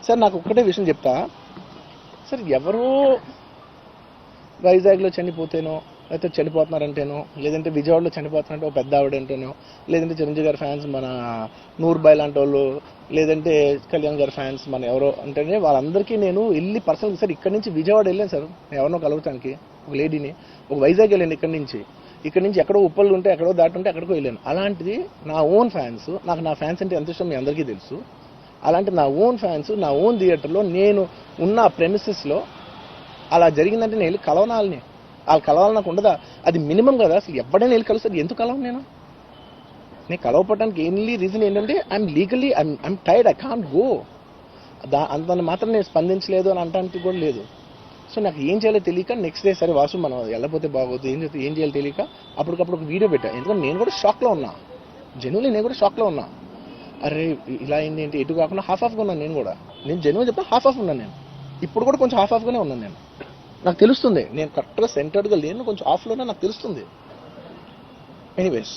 Sir నాకు ఒక్కటే విషయం చెప్తా సార్, ఎవరో వైజాగ్లో చనిపోతేనో లేకపోతే చనిపోతున్నారంటేనో, లేదంటే విజయవాడలో చనిపోతున్నారంటే ఒక పెద్ద ఆవిడంటేనో, లేదంటే చిరంజీవి గారి ఫ్యాన్స్ మన నూర్బాయ్ లాంటి వాళ్ళు, లేదంటే కళ్యాణ్ గారి ఫ్యాన్స్ మన ఎవరో అంటేనే వాళ్ళందరికీ నేను వెళ్ళి పర్సనల్ సార్ ఇక్కడి నుంచి విజయవాడ వెళ్ళాను సార్ ఎవరినో కలవటానికి, ఒక లేడీని, ఒక వైజాగ్ వెళ్ళాను ఇక్కడి నుంచి ఎక్కడో ఉప్పలు ఉంటే ఎక్కడో దాటుంటే ఎక్కడికో వెళ్ళాను. అలాంటిది నా ఓన్ ఫ్యాన్స్, నాకు నా ఫ్యాన్స్ అంటే ఎంత ఇష్టం మీ అందరికీ తెలుసు. అలాంటి నా ఓన్ ఫ్యాన్స్ నా ఓన్ థియేటర్లో నేను ఉన్న ప్రెమిసెస్లో అలా జరిగిందంటే నేను వెళ్ళి కలవనాలని, వాళ్ళు కలవాలి నాకు ఉండదా? అది మినిమం కదా. అసలు ఎవడైనా వెళ్ళి కలుస్తుంది, ఎందుకు కలవను నేను కలవపడడానికి ఓన్లీ రీజన్ ఏంటంటే I'm legally I'm tired, I can't go. అంత మాత్రం నేను స్పందించలేదు అని అనడానికి కూడా లేదు. సో నాకు ఏం చేయాలో తెలియక నెక్స్ట్ డే సరే వాసు మనం వెళ్ళకపోతే బాగోదు, ఏం చేయాలో తెలియక అప్పటికప్పుడు ఒక వీడియో పెట్టా. ఎందుకంటే నేను కూడా షాక్లో ఉన్నా, జెన్యున్లీ నేను కూడా షాక్లో ఉన్నా. అరే ఇలా అయింది ఏంటి, ఎటు కాకుండా హాఫ్ ఆఫ్గా ఉన్నాను నేను జెన్యున్ చెప్తా, హాఫ్ ఆఫ్ ఉన్నాను నేను. ఇప్పుడు కూడా కొంచెం హాఫ్ ఆఫ్గానే ఉన్నాను నేను. నాకు తెలుస్తుంది నేను కరెక్ట్గా సెంటర్డ్గా లేను, కొంచెం ఆఫ్లోనే నాకు తెలుస్తుంది. ఎనీవేస్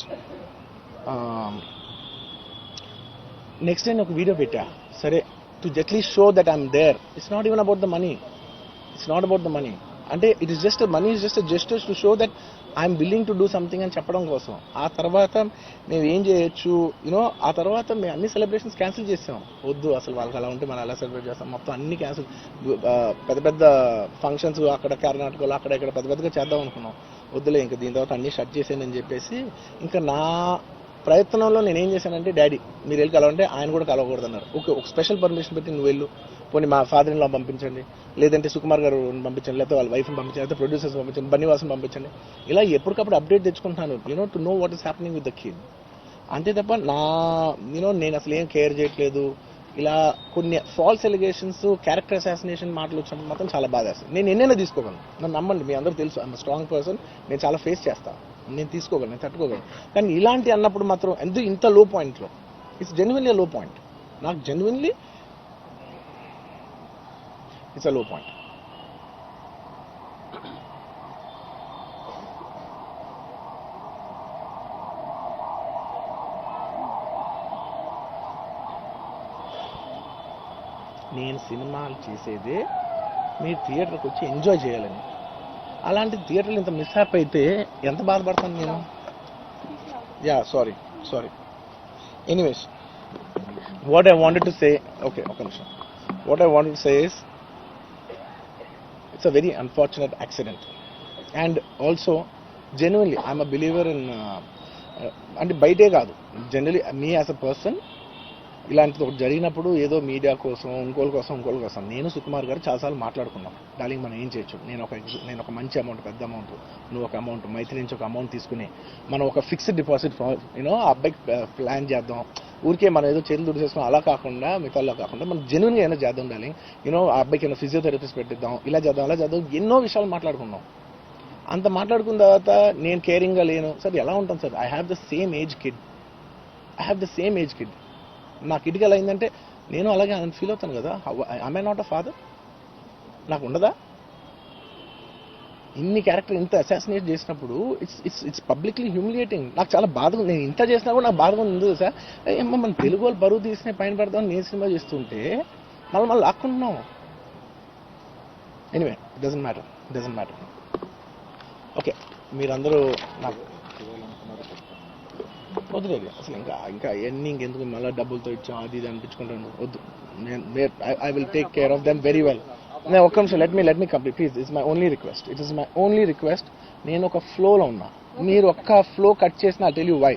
నెక్స్ట్ నేను ఒక వీడియో పెట్టా, సరే to at least show that I'm there. It's not even about the money, it's not about the money. అంటే it is just money is just gestures to show that I'm willing to do something అని చెప్పడం కోసం. ఆ తర్వాత మేము ఏం చేయొచ్చు ఆ తర్వాత మేము అన్ని సెలబ్రేషన్స్ క్యాన్సిల్ చేసాం. వద్దు అసలు వాళ్ళకి అలా ఉంటే మనం ఎలా సెలబ్రేట్ చేస్తాం, మొత్తం అన్ని క్యాన్సిల్. పెద్ద పెద్ద ఫంక్షన్స్ అక్కడ కర్ణాటకలో అక్కడ ఇక్కడ పెద్ద పెద్దగా చేద్దాం అనుకున్నాం. వద్దులే ఇంకా దీని తర్వాత అన్ని షట్ చేసానని చెప్పేసి ఇంకా నా ప్రయత్నంలో నేను ఏం చేశానంటే, డాడీ మీరు వెళ్ళి కలవంటే ఆయన కూడా కలవకూడదు అన్నారు. ఓకే ఒక స్పెషల్ పర్మిషన్ పెట్టి నువ్వు వెళ్ళు, పోనీ మా ఫాదర్ ఇన్ లా పంపించండి, లేదంటే సుకుమార్ గారు పంపించండి, లేకపోతే వాళ్ళ వైఫ్ని పంపించండి, లేకపోతే ప్రొడ్యూసర్స్ పంపించండి, బన్నీవాసన్ పంపించండి. ఇలా ఎప్పటికప్పుడు అప్డేట్ తెచ్చుకుంటాను to know what is happening with the kid. అంతే తప్ప నేను అసలు ఏం కేర్ చేయట్లేదు. ఇలా కొన్ని ఫాల్స్ ఎలిగేషన్స్, క్యారెక్టర్ అసాసినేషన్ మాటలు వచ్చినప్పుడు మాత్రం చాలా బాధ వేస్తుంది. నేను ఎన్నైనా తీసుకోగలను, నన్ను నమ్మండి, మీ అందరూ తెలుసు ఐఎమ్ స్ట్రాంగ్ పర్సన్, నేను చాలా ఫేస్ చేస్తాను, నేను తీసుకోగలను, నేను తట్టుకోగలను. కానీ ఇలాంటి అన్నప్పుడు మాత్రం ఇంత లో పాయింట్లో, ఇట్స్ జెన్యున్లీ లో పాయింట్. నాకు జెన్యున్లీ ఇట్స్ అ లో పాయింట్. నేను సినిమాలు చేసేదే మీరు థియేటర్కి వచ్చి ఎంజాయ్ చేయాలని. అలాంటి థియేటర్లు ఇంత మిస్హాప్ అయితే ఎంత బాధపడతాను నేను. Sorry anyways what I wanted to say, okay ఒక నిమిషం. What I wanted to say is it's a very unfortunate accident, and also genuinely I'm a believer in అంటే బయటే కాదు, generally me as a person ఇలాంటిది ఒకటి జరిగినప్పుడు ఏదో media కోసం ఇంకోళ్ళ కోసం నేను సుకుమార్ గారు చాలాసార్లు మాట్లాడుకున్నాం. డార్లింగ్ మనం ఏం చేయొచ్చు, నేను ఒక మంచి అమౌంట్, పెద్ద అమౌంట్, నువ్వు ఒక అమౌంట్, మైత్రి నుంచి ఒక అమౌంట్ తీసుకుని మనం ఒక ఫిక్స్డ్ డిపాజిట్ ఆ అబ్బాయికి ప్లాన్ చేద్దాం. ఊరికే మనం ఏదో చేతులు దుడిచేసుకుని అలా కాకుండా మిగతాలో కాకుండా మనం జెన్యున్గా ఏమైనా చేద్దాం డార్లింగ్, ఆ అబ్బాయికి ఏమైనా ఫిజియోథెరపిస్ట్ పెట్టిద్దాం, ఇలా చేద్దాం, ఎన్నో విషయాలు మాట్లాడుకున్నాం. అంత మాట్లాడుకున్న తర్వాత నేను కేరింగ్గా లేను సార్, ఎలా ఉంటాను sir? I have the same age kid. నా కిడ్కి ఎలా అయిందంటే నేను అలాగే ఫీల్ అవుతాను కదా. I not a father? నాకు ఉండదా? ఇన్ని క్యారెక్టర్ ఇంత అసాసినేట్ చేసినప్పుడు ఇట్స్ పబ్లిక్లీ హ్యూమిలియేటింగ్. నాకు చాలా బాధగా, నేను ఇంత చేసినా కూడా నాకు బాధగా ఉంది సార్. ఏమో మన తెలుగు వాళ్ళు బరువు తీసిన పైన పెడదామని నేను సినిమా చేస్తుంటే మళ్ళీ లాక్కుంటున్నాం. Anyway it doesn't matter. Okay మీరందరూ నాకు వద్దులేదు అసలు, ఇంకా ఎన్ని ఇంకెందుకు మళ్ళీ డబ్బులతో ఇచ్చాం అది ఇది అనిపించుకుంటాను, వద్దు. I will take care of them very well. ఒక్క నిమిషం, let me complete please. It's my only request. నేను ఒక ఫ్లోలో ఉన్నా, మీరు ఒక్క ఫ్లో కట్ చేసినా టెల్ యూ వై.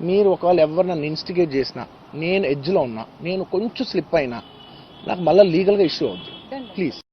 మీరు ఒకవేళ ఎవరు నన్ను ఇన్స్టిగేట్ చేసినా, నేను ఎడ్జ్లో ఉన్నా, నేను కొంచెం స్లిప్ అయినా నాకు మళ్ళీ లీగల్గా ఇష్యూ అవుద్ది. ప్లీజ్.